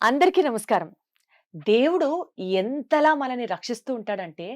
అందరికీ నమస్కారం. దేవుడు ఎంతలా మనల్ని రక్షిస్తూ ఉంటాడంటే,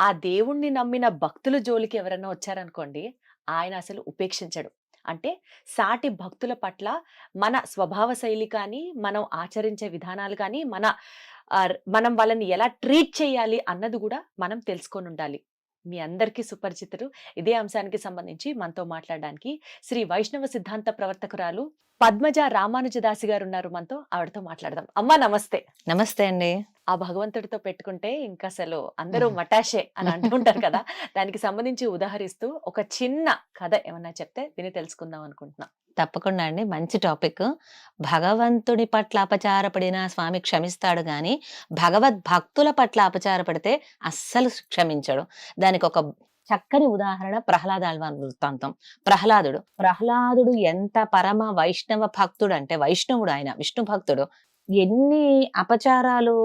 ఆ దేవుణ్ణి నమ్మిన భక్తుల జోలికి ఎవరన్నా వచ్చారనుకోండి, ఆయన అసలు ఉపేక్షించడు. అంటే సాటి భక్తుల పట్ల మన స్వభావ శైలి కానీ, మనం ఆచరించే విధానాలు కానీ, మనం వాళ్ళని ఎలా ట్రీట్ చేయాలి అన్నది గూడా మనం తెలుసుకొనుండాలి. మీ అందరికీ సుపరిచితులు. ఇదే అంశానికి సంబంధించి మనతో మాట్లాడడానికి శ్రీ వైష్ణవ సిద్ధాంత ప్రవర్తకురాలు పద్మజ రామానుజదాసి గారున్నారు మనతో. ఆవిడతో మాట్లాడదాం. అమ్మా నమస్తే. నమస్తే అండి. ఆ భగవంతుడితో పెట్టుకుంటే ఇంకసలు అందరూ మటాషే అని అంటుంటారు కదా! దానికి సంబంధించి ఉదాహరిస్తూ ఒక చిన్న కథ ఏమన్నా చెప్తే విని తెలుసుకుందాం అనుకుంటున్నా. తప్పకుండా అండి. మంచి టాపిక్. భగవంతుడి పట్ల అపచారపడిన స్వామి క్షమిస్తాడు గానీ, భగవద్భక్తుల పట్ల అపచారపడితే అస్సలు క్షమించడు. దానికొక చక్కని ఉదాహరణ ప్రహ్లాదాళ్వాన్ వృత్తాంతం. ప్రహ్లాదుడు ఎంత పరమ వైష్ణవ భక్తుడంటే వైష్ణవుడు ఆయన, విష్ణు భక్తుడు. ఎన్ని అపచారాలు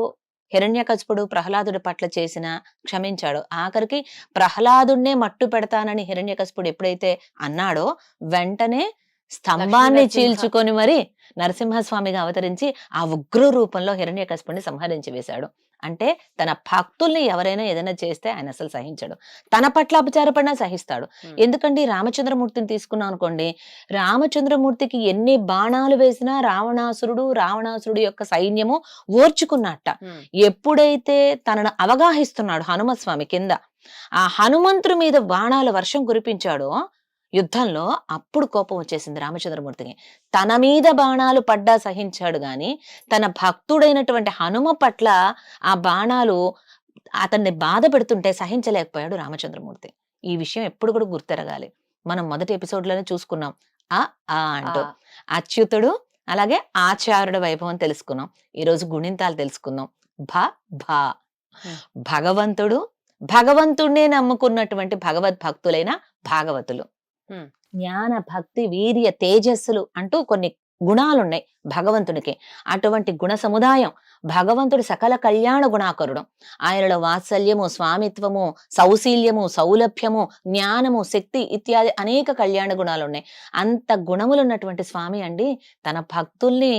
హిరణ్యకశిపుడు ప్రహ్లాదుడి పట్ల చేసినా క్షమించాడు. ఆఖరికి ప్రహ్లాదుడినే మట్టు పెడతానని హిరణ్యకశిపుడు ఎప్పుడైతే అన్నాడో, వెంటనే లక్ష్మీ స్తంభాన్ని నరసింహ. చీల్చుకొని మరి నరసింహస్వామిగా అవతరించి ఆ ఉగ్ర రూపంలో హిరణ్యకశిపుడిని సంహరించి వేశాడు. అంటే తన భక్తుల్ని ఎవరైనా ఏదైనా చేస్తే ఆయన అసలు సహించడు. తన పట్ల అపచారపడినా సహిస్తాడు. హ్మ్. ఎందుకండి రామచంద్రమూర్తిని తీసుకున్నాం అనుకోండి, రామచంద్రమూర్తికి ఎన్ని బాణాలు వేసినా రావణాసురుడు యొక్క సైన్యము ఓర్చుకున్నట్ట. హ్మ్. ఎప్పుడైతే తనను అవగాహిస్తున్నాడు హనుమస్వామి కింద, ఆ హనుమంతుడి మీద బాణాల వర్షం కురిపించాడో యుద్ధంలో, అప్పుడు కోపం వచ్చేసింది రామచంద్రమూర్తికి. తన మీద బాణాలు పడ్డా సహించాడు గాని, తన భక్తుడైనటువంటి హనుమ పట్ల ఆ బాణాలు అతన్ని బాధ పెడుతుంటే సహించలేకపోయాడు రామచంద్రమూర్తి. ఈ విషయం ఎప్పుడు కూడా గుర్తెరగాలి. మనం మొదటి ఎపిసోడ్‌లోనే చూసుకున్నాం. అ, ఆ అంటూ. ఆ! అచ్యుతుడు, అలాగే ఆచార్యుడి వైభవం తెలుసుకున్నాం. ఈరోజు గుణింతాలు తెలుసుకుందాం. భ, భ. హ్మ్. భగవంతుడు, భగవంతుడినే నమ్ముకున్నటువంటి భగవద్భక్తులైన భాగవతులు. హ్మ్. జ్ఞాన, భక్తి, వీర్య, తేజస్సులు అంటూ కొన్ని గుణాలున్నాయి భగవంతునికి. అటువంటి గుణ సముదాయం. భగవంతుడు సకల కళ్యాణ గుణాకరుడు. ఆయనలో వాత్సల్యము, స్వామిత్వము, సౌశీల్యము, సౌలభ్యము, జ్ఞానము, శక్తి ఇత్యాది అనేక కళ్యాణ గుణాలున్నాయి. అంత గుణములున్నటువంటి స్వామి అండి తన భక్తుల్ని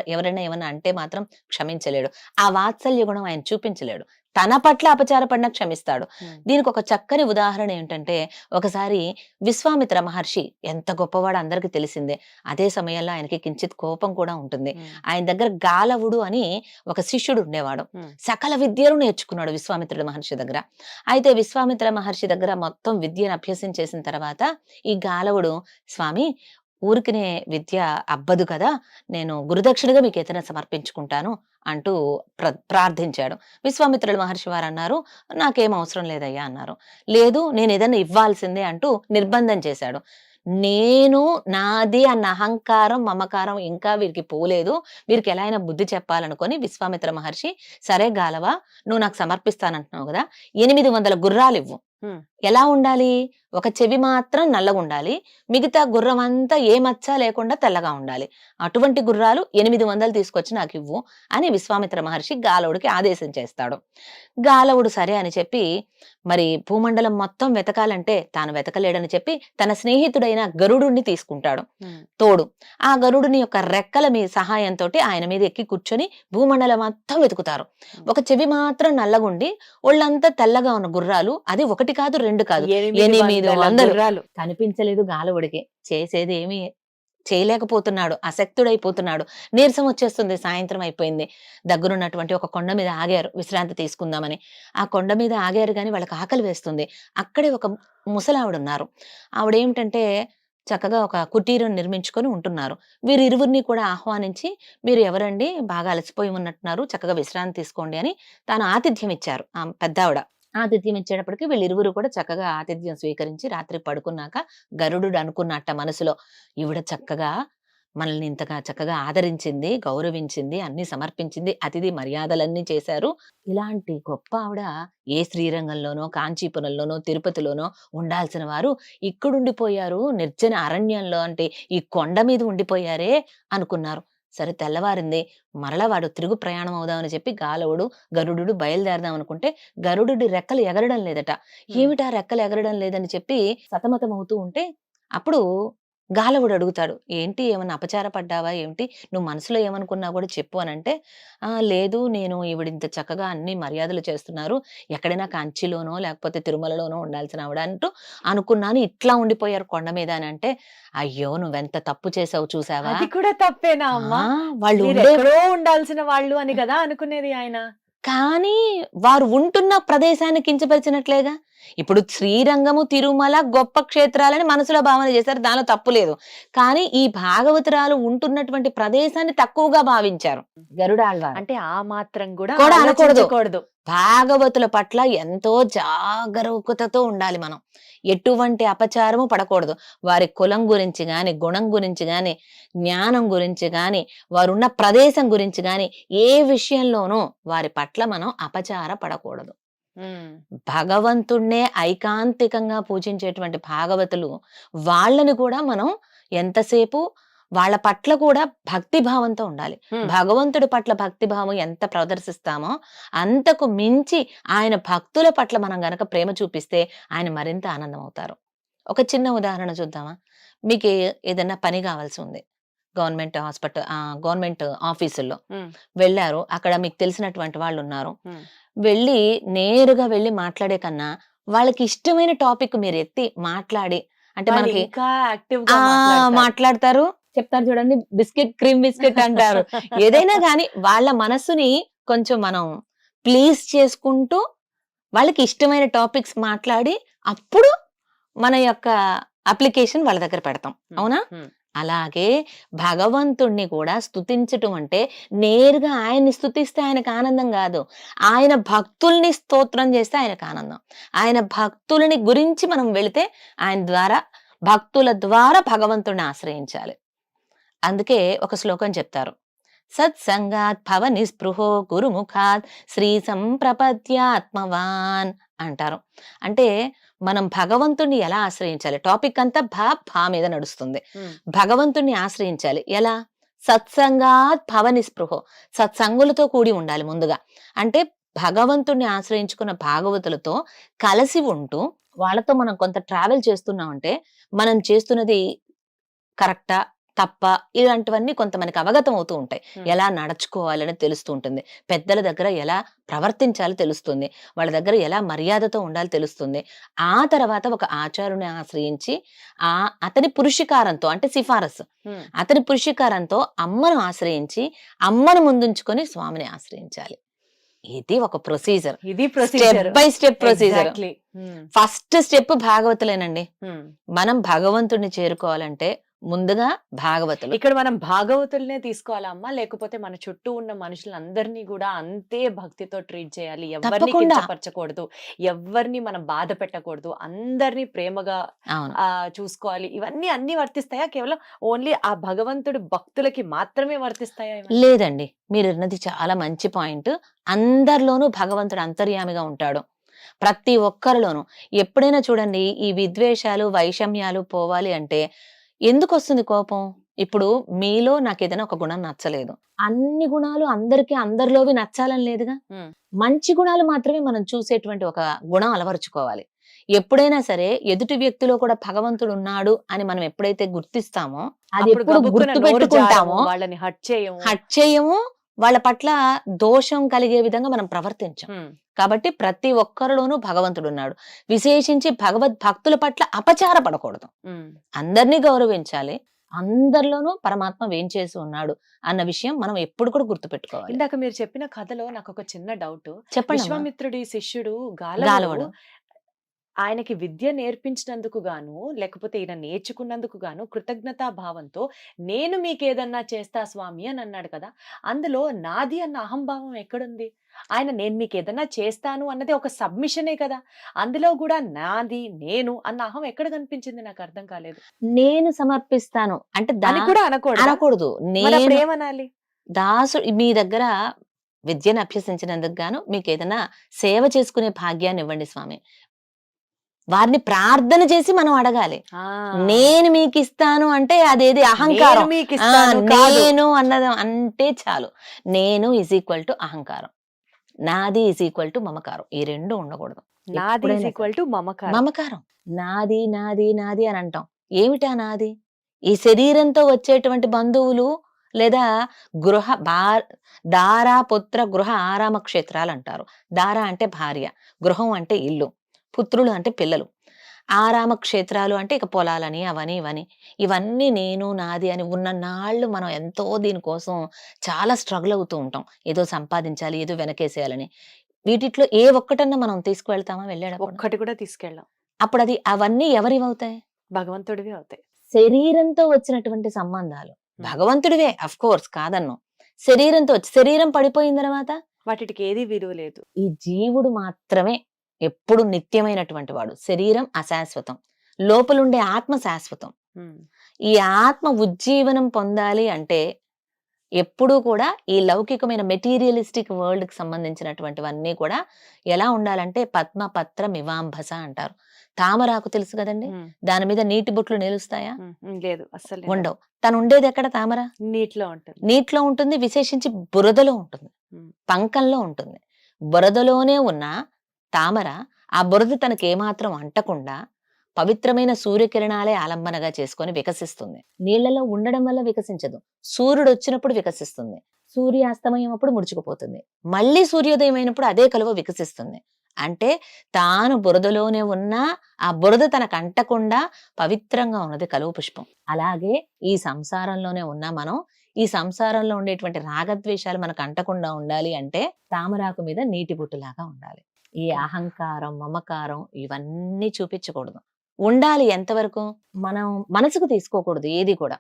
ఎవరైనా ఏమన్నా అంటే మాత్రం క్షమించలేడు. ఆ వాత్సల్య గుణం ఆయన చూపించలేడు. తన పట్ల అపచారపడినా క్షమిస్తాడు. హ్మ్. దీనికి ఒక చక్కని ఉదాహరణ ఏంటంటే, ఒకసారి విశ్వామిత్ర మహర్షి ఎంత గొప్పవాడో అందరికీ తెలిసిందే. అదే సమయంలో ఆయనకి కించిత్ కోపం కూడా ఉంటుంది. హ్మ్. ఆయన దగ్గర గాలవుడు అని ఒక శిష్యుడు ఉండేవాడు. హ్మ్. సకల విద్యలు నేర్చుకున్నాడు విశ్వామిత్రుడు మహర్షి దగ్గర. అయితే విశ్వామిత్ర మహర్షి దగ్గర మొత్తం విద్యను అభ్యసించేసిన తర్వాత ఈ గాలవుడు, స్వామి ఊరికినే విద్య అబ్బదు కదా, నేను గురుదక్షిణగా మీకు ఏదైనా సమర్పించుకుంటాను అంటూ ప్రార్థించాడు. విశ్వామిత్రుడు మహర్షి వారు అన్నారు, నాకేం అవసరం లేదయ్యా అన్నారు. లేదు, నేను ఏదైనా ఇవ్వాల్సిందే అంటూ నిర్బంధం చేశాడు. నేను, నాది అన్న అహంకారం, మమకారం ఇంకా వీరికి పోలేదు. వీరికి ఎలా అయినా బుద్ధి చెప్పాలనుకొని విశ్వామిత్ర మహర్షి, సరే గాలవా, నువ్వు నాకు సమర్పిస్తానంటున్నావు కదా, 800 గుర్రాలివ్వు. హ్మ్. ఎలా ఉండాలి? ఒక చెవి మాత్రం నల్లగుండాలి. మిగతా గుర్రం అంతా ఏ మచ్చ లేకుండా తెల్లగా ఉండాలి. అటువంటి గుర్రాలు 800 తీసుకొచ్చి నాకివ్వు అని విశ్వామిత్ర మహర్షి గాలవుడికి ఆదేశం చేస్తాడు. గాలవుడు సరే అని చెప్పి, మరి భూమండలం మొత్తం వెతకాలంటే తాను వెతకలేడని చెప్పి తన స్నేహితుడైన గరుడుని తీసుకుంటాడు హ్మ్. తోడు. ఆ గరుడుని యొక్క రెక్కల సహాయంతోటి ఆయన మీద ఎక్కి కూర్చొని భూమండలం మొత్తం వెతుకుతారు. ఒక చెవి మాత్రం నల్లగుండి ఒళ్ళంతా తెల్లగా ఉన్న గుర్రాలు, అది ఒకటి కాదు, రెండు కాదు, 800 గుర్రాలు. కనిపించలేదు గాలవుడికి. చేసేది ఏమీ చేయలేకపోతున్నాడు. అశక్తుడైపోతున్నాడు. నీరసం వచ్చేస్తుంది. సాయంత్రం అయిపోయింది. దగ్గరున్నటువంటి ఒక కొండ మీద ఆగారు విశ్రాంతి తీసుకుందామని. ఆ కొండ మీద ఆగారు గాని వాళ్ళకి ఆకలి వేస్తుంది. అక్కడే ఒక ముసలావిడున్నారు. ఆవిడేమిటంటే చక్కగా ఒక కుటీరం నిర్మించుకొని ఉంటున్నారు. వీరిరువురిని కూడా ఆహ్వానించి, మీరు ఎవరండి? బాగా అలసిపోయి ఉన్నట్టున్నారు. చక్కగా విశ్రాంతి తీసుకోండి అని తాను ఆతిథ్యం ఇచ్చారు ఆ పెద్దావిడ. ఆతిథ్యం ఇచ్చేటప్పటికి వీళ్ళిరువురు కూడా చక్కగా ఆతిథ్యం స్వీకరించి రాత్రి పడుకున్నాక గరుడు అనుకున్నట్ట మనసులో, ఈవిడ చక్కగా మనల్ని ఇంతగా చక్కగా ఆదరించింది, గౌరవించింది, అన్ని సమర్పించింది, అతిథి మర్యాదలన్నీ చేశారు. ఇలాంటి గొప్ప ఆవిడ ఏ శ్రీరంగంలోనో, కాంచీపురంలోనో, తిరుపతిలోనో ఉండాల్సిన వారు ఇక్కడుండిపోయారు నిర్జన అరణ్యంలో, అంటే ఈ కొండ మీద ఉండిపోయారే అనుకున్నారు. సరే తెల్లవారింది. మరలా వాడు తిరుగు ప్రయాణం అవుదామని చెప్పి గాలవుడు, గరుడు బయలుదేరదాం అనుకుంటే గరుడుడి రెక్కలు ఎగరడం లేదట. హ్మ్. ఏమిటా రెక్కలు ఎగరడం లేదని చెప్పి సతమతమవుతూ ఉంటే, అప్పుడు గాలవుడు అడుగుతాడు, "ఏంటి ఏమన్నా అపచార పడ్డావా ఏమిటి? నువ్వు మనసులో ఏమనుకున్నా గూడా చెప్పు" అనంటే, లేదు నేను ఈవిడింత చక్కగా అన్ని మర్యాదలు చేస్తున్నారు. ఎక్కడైనా కంచిలోనో, లేకపోతే తిరుమలలోనో ఉండాల్సిన ఆవిడ అంటూ అనుకున్నాను. ఇట్లా ఉండిపోయారు కొండ మీద" అనంటే, "అయ్యో! నువ్వెంత తప్పు చేసావు చూసావా?" అది కూడా తప్పేనా ఆ! అమ్మా? వాళ్ళు ఉండే మీరెక్కడో ఉండాల్సిన వాళ్ళు అని కదా అనుకునేది ఆయన. కానీ వారు ఉంటున్న ప్రదేశాన్ని కించపరిచినట్లేగా. ఇప్పుడు శ్రీరంగము, తిరుమల గొప్ప క్షేత్రాలని మనసులో భావన చేశారు. దానిలో తప్పు లేదు. కానీ ఈ భాగవతురాలు ఉంటున్నటువంటి ప్రదేశాన్ని తక్కువగా భావించారు. గరుడాళ్వారు. అంటే ఆ మాత్రం కూడా కూడా అనకూడదు. ఆలోచించకూడదు. భాగవతుల పట్ల ఎంతో జాగరూకతతో ఉండాలి మనం. ఎటువంటి అపచారము పడకూడదు. వారి కులం గురించి గాని, గుణం గురించి గాని, జ్ఞానం గురించి గాని, వారున్న ప్రదేశం గురించి గాని, ఏ విషయంలోనూ వారి పట్ల మనం అపచార పడకూడదు. హ్మ్. భగవంతుడినే ఐకాంతికంగా పూజించేటువంటి భాగవతులు వాళ్ళని కూడా మనం ఎంతసేపు వాళ్ళ పట్ల కూడా భక్తి భావంతో ఉండాలి. హ్మ్. భగవంతుడి పట్ల భక్తి భావం ఎంత ప్రదర్శిస్తామో అంతకు మించి ఆయన భక్తుల పట్ల మనం గనక ప్రేమ చూపిస్తే ఆయన మరింత ఆనందం అవుతారు. ఒక చిన్న ఉదాహరణ చూద్దామా? మీకు ఏదైనా పని కావాల్సి ఉంది. గవర్నమెంట్ ఆఫీసుల్లో హ్మ్. వెళ్లారు. అక్కడ మీకు తెలిసినటువంటి వాళ్ళున్నారు. హ్మ్. నేరుగా వెళ్లి మాట్లాడే కన్నా వాళ్ళకి ఇష్టమైన టాపిక్ మీరు ఎత్తి మాట్లాడి అంటే వాళ్ళు మనకి ఇంకా యాక్టివ్‌గా ఆ! మాట్లాడతారు. మాట్లాడతారు. చెప్తారు చూడండి క్రీమ్ బిస్కెట్ అంటారు. ఏదైనా గాని వాళ్ళ మనసుని కొంచెం మనం ప్లీజ్ చేసుకుంటూ వాళ్ళకి ఇష్టమైన టాపిక్స్ మాట్లాడి అప్పుడు మన యొక్క అప్లికేషన్ వాళ్ళ దగ్గర పెడతాం. హ్మ్. అవునా? హ్మ్. అలాగే భగవంతుణ్ణి కూడా స్తుతించటం అంటే నేరుగా ఆయన్ని స్తుతిస్తే ఆయనకు ఆనందం గాదు. ఆయన భక్తుల్ని స్తోత్రం చేస్తే ఆయనకు ఆనందం. ఆయన భక్తులని గురించి మనం వెళితే ఆయన ద్వారా భక్తుల ద్వారా భగవంతుడిని ఆశ్రయించాలి. అందుకే ఒక శ్లోకం చెప్తారు. సత్సంగాత్ భవ నిస్పృహో గురుముఖాత్ శ్రీ సంప్రపద్యాత్మవాన్ అంటారు. అంటే మనం భగవంతుణ్ణి ఎలా ఆశ్రయించాలి? టాపిక్ అంతా భా మీద నడుస్తుంది. హ్మ్. భగవంతుణ్ణి ఆశ్రయించాలి. ఎలా? సత్సంగాత్ భవ నిస్పృహో. సత్సంగులతో కూడి ఉండాలి ముందుగా. అంటే భగవంతుణ్ణి ఆశ్రయించుకున్న భాగవతులతో కలిసి ఉంటూ వాళ్ళతో మనం కొంత ట్రావెల్ చేస్తున్నామంటే మనం చేస్తున్నది కరెక్టా? తప్పా? ఇలాంటివన్నీ కొంత మనకి అవగతం అవుతూ ఉంటాయి. హ్మ్. ఎలా నడుచుకోవాలని తెలుస్తూ ఉంటుంది. పెద్దల దగ్గర ఎలా ప్రవర్తించాలో తెలుస్తుంది. వాళ్ళ దగ్గర ఎలా మర్యాదతో ఉండాలో తెలుస్తుంది. ఆ తర్వాత ఒక ఆచార్యుని ఆశ్రయించి అతని పురుషికారంతో అంటే సిఫారసు. హ్మ్. అతని పురుషికారంతో అమ్మను ఆశ్రయించి, అమ్మను ముందుంచుకొని స్వామిని ఆశ్రయించాలి. ఇది ఒక ప్రొసీజర్. ఇది step procedure. By step procedure. Exactly. హ్మ్. ఫస్ట్ స్టెప్ భాగవతులేనండి. హ్మ్. మనం భగవంతుడిని చేరుకోవాలంటే ముందుగా భాగవతులు. ఇక్కడ మనం భాగవతులనే తీసుకోవాలా అమ్మా? లేకపోతే మన చుట్టూ ఉన్న మనుషులందరినీ గూడా అంతే భక్తితో ట్రీట్ చేయాలి. ఎవ్వరిని తప్పకుండా. కించపరచకూడదు. ఎవ్వరిని మనం బాధ పెట్టకూడదు. అందరిని ప్రేమగా అవును. చూసుకోవాలి. ఇవన్నీ అన్నీ వర్తిస్తాయా? కేవలం ఓన్లీ ఆ భగవంతుడి భక్తులకి మాత్రమే వర్తిస్తాయా ఇవన్నీ? లేదండి. మీరన్నది చాలా మంచి పాయింట్. అందరిలోనూ భగవంతుడు అంతర్యామిగా ఉంటాడు. ప్రతి ఒక్కరిలోనూ. ఎప్పుడైనా చూడండి ఈ విద్వేషాలు, వైషమ్యాలు పోవాలి అంటే ఎందుకొస్తుంది కోపం? ఇప్పుడు మీలో నాకేదైనా ఒక గుణం నచ్చలేదు. అన్ని గుణాలు అందరికీ అందరిలోవి నచ్చాలని లేదుగా. హ్మ్. మంచి గుణాలు మాత్రమే మనం చూసేటువంటి ఒక గుణం అలవరుచుకోవాలి. ఎప్పుడైనా సరే ఎదుటి వ్యక్తిలో కూడా భగవంతుడున్నాడు అని మనం ఎప్పుడైతే గుర్తిస్తామో అది అప్పుడు ఎప్పుడు గబుక్కున నోరు జారము, గుర్తుపెట్టుకుంటామో వాళ్ళని హర్ట్ చేయము. హర్ట్ చేయము. వాళ్ళ పట్ల దోషం కలిగే విధంగా మనం ప్రవర్తించం. హ్మ్. కాబట్టి ప్రతి ఒక్కరిలోనూ భగవంతుడున్నాడు. విశేషించి భక్తుల పట్ల అపచార పడకూడదు. హ్మ్. అందరిని గౌరవించాలి. అందరిలోనూ పరమాత్మ వేంచేసి ఉన్నాడు అన్న విషయం మనం ఎప్పుడు కూడా గుర్తుపెట్టుకోవాలి. ఇందాక మీరు చెప్పిన కథలో నాకొక చిన్న డౌటు. చెప్పండమ్మా. విశ్వామిత్రుడి శిష్యుడు గాలవుడు గాలవుడు. ఆయనకి విద్య నేర్పించినందుకు గాను, లేకపోతే ఈయన నేర్చుకున్నందుకు గాను కృతజ్ఞతా భావంతో నేను మీకేదన్నా చేస్తా స్వామి అని అన్నాడు కదా! అందులో నాది అన్న అహంభావం ఎక్కడుంది? ఆయన నేను మీకేదన్నా చేస్తాను అన్నది ఒక సబ్మిషనే కదా! అందులో గూడా నాది, నేను అన్న అహం ఎక్కడ కనిపించింది నాకర్థం కాలేదు. నేను సమర్పిస్తాను అంటే అని కూడా అనకూడదా? అనకూడదు. మరప్పుడు నేను ఏమనాలి? మీ దగ్గర విద్యను అభ్యసించినందుకు గాను మీకేదైనా సేవ చేసుకునే భాగ్యాన్ని ఇవ్వండి స్వామి. వారిని ప్రార్థన చేసి మనం అడగాలి. ఆ! నేను మీకిస్తాను అంటే అదేది నేను అహంకారం. మీకిస్తాను కాదు. నేను అన్నది అంటే చాలు. నేను అహంకారం. నాది మమకారం. ఈ 2 ఉండకూడదు. నాది ఎప్పుడైనా సరే. మమకారం. మమకారం. నాది అని అంటాం. ఏమిటా నాది? ఈ శరీరంతో వచ్చేటువంటి బంధువులు లేదా గృహ దారా పుత్ర గృహ ఆరామ క్షేత్రాలు అంటారు. దార అంటే భార్య, గృహం అంటే ఇల్లు, పుత్రులు అంటే పిల్లలు, ఆరామ క్షేత్రాలు అంటే ఇక పొలాలని అవని ఇవని. ఇవన్నీ నేను నాది అని ఉన్న నాళ్ళు మనం ఎంతో దీనికోసం చాలా స్ట్రగుల్ అవుతూ ఉంటాం. ఏదో సంపాదించాలి, ఏదో వెనకేసేయాలని. వీటిట్లో ఏ ఒక్కటన్నా మనం తీసుకువెళ్తామా వెళ్ళేటప్పుడు? ఒక్కటి కూడా తీసుకెళ్ళాం. అప్పుడు అవన్నీ ఎవరివవుతాయి? భగవంతుడివి అవుతాయి. శరీరంతో వచ్చినటువంటి సంబంధాలు. భగవంతుడివే కోర్స్ కాదన్ను. శరీరం పడిపోయిన తర్వాత వాటికి ఏది విలువ లేదు. ఈ జీవుడు మాత్రమే ఎప్పుడు నిత్యమైనటువంటి వాడు. శరీరం అశాశ్వతం, లోపలుండే ఆత్మ శాశ్వతం. ఈ ఆత్మ ఉజ్జీవనం పొందాలి అంటే ఎప్పుడూ కూడా ఈ లౌకికమైన మెటీరియలిస్టిక్ వరల్డ్ కి సంబంధించినటువంటివన్నీ కూడా ఎలా ఉండాలంటే పద్మపత్ర మివాంభస అంటారు. తామరాకు తెలుసు కదండి, దాని మీద నీటి బొట్లు నిలుస్తాయా? లేదు, అస్సలు ఉండవు. తను ఉండేది ఎక్కడ? తామర నీటిలో ఉంటుంది. నీటిలో ఉంటుంది, విశేషించి బురదలో ఉంటుంది, పంకంలో ఉంటుంది. బురదలోనే ఉన్న తామర ఆ బురద తనకి ఏమాత్రం అంటకుండా పవిత్రమైన సూర్యకిరణాలే ఆలంబనగా చేసుకొని వికసిస్తుంది. నీళ్లలో ఉండడం వల్ల వికసించదు, సూర్యుడు వచ్చినప్పుడు వికసిస్తుంది. సూర్యాస్తమయం అప్పుడు ముడుచుకుపోతుంది, మళ్ళీ సూర్యోదయం అయినప్పుడు అదే కలువ వికసిస్తుంది. అంటే తాను బురదలోనే ఉన్నా ఆ బురద తనకు అంటకుండా పవిత్రంగా ఉన్నది కలువ పుష్పం. అలాగే ఈ సంసారంలోనే ఉన్నా మనం ఈ సంసారంలో ఉండేటువంటి రాగద్వేషాలు మనకు అంటకుండా ఉండాలి అంటే తామరాకు మీద నీటి బొట్టులాగా ఉండాలి. ఈ అహంకారం, మమకారం ఇవన్నీ చూపించకూడదు. ఉండాలి ఎంతవరకు? మనం మనసుకు తీసుకోకూడదు ఏది కూడా.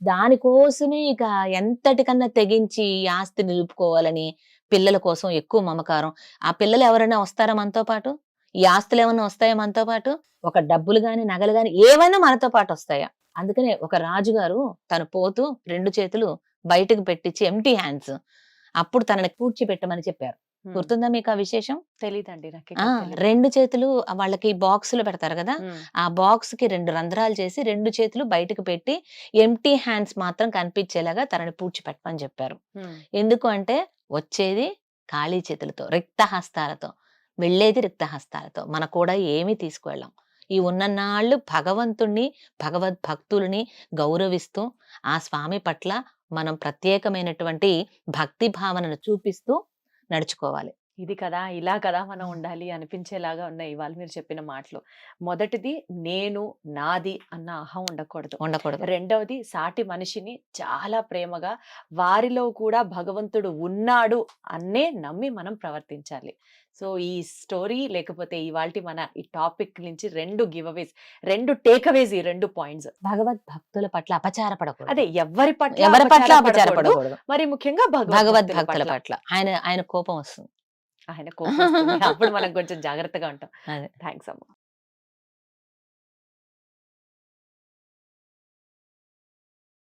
దానికోసమే ఇక ఎంతటికన్నా తెగించి ఈ ఆస్తి నిలుపుకోవాలని, పిల్లల కోసం ఎక్కువ మమకారం. ఆ పిల్లలు ఎవరైనా వస్తారా మనతో పాటు? ఈ ఆస్తులు ఏమన్నా వస్తాయా మనతో పాటు? ఒక డబ్బులు గాని, నగలు గాని ఏమైనా మనతో పాటు వస్తాయా? అందుకనే ఒక రాజుగారు తను పోతూ 2 చేతులు బయటకు పెట్టించి ఎంప్టీ హ్యాండ్స్, అప్పుడు తనని కూర్చిపెట్టమని చెప్పారు. గుర్తుందా మీకు ఆ విశేషం? తెలీదండి నాకు. 2 చేతులు వాళ్ళకి బాక్సులు పెడతారు కదా, ఆ బాక్స్ కి 2 రంధ్రాలు చేసి 2 చేతులు బయటకు పెట్టి ఎంప్టీ హ్యాండ్స్ మాత్రం కనిపించేలాగా తనని పూడ్చిపెట్టమని చెప్పారు. ఎందుకు అంటే వచ్చేది ఖాళీ చేతులతో, రిక్తహస్తాలతో, వెళ్ళేది రిక్తహస్తాలతో. మన కూడా ఏమీ తీసుకువెళ్ళాం. ఈ ఉన్ననాళ్ళు భగవంతుణ్ణి, భగవద్భక్తుల్ని గౌరవిస్తూ ఆ స్వామి పట్ల మనం ప్రత్యేకమైనటువంటి భక్తి భావనను చూపిస్తూ నడుచుకోవాలి. ఇది కదా, ఇలా కదా మనం ఉండాలి అనిపించేలాగా ఉన్నాయి ఇవాళ మీరు చెప్పిన మాటలు. మొదటిది నేను, నాది అన్న అహం ఉండకూడదు. రెండవది సాటి మనిషిని చాలా ప్రేమగా, వారిలో కూడా భగవంతుడు ఉన్నాడు అన్నే నమ్మి మనం ప్రవర్తించాలి. సో ఈ స్టోరీ లేకపోతే ఇవాల్టి మన ఈ టాపిక్ నుంచి 2 గివ్ అవేస్, 2 టేక్ అవేస్, ఈ 2 పాయింట్స్. భగవద్భక్తుల పట్ల అపచారపడకూడదు. అదే ఎవరి పట్ల అపచారపడకూడదు. మరి ముఖ్యంగా భగవద్భక్తుల పట్ల ఆయన కోపం వస్తుంది. ఆయన కోపం వస్తుంది. అప్పుడు మనం కొంచెం జాగ్రత్తగా ఉంటాం. థ్యాంక్స్ అమ్మ.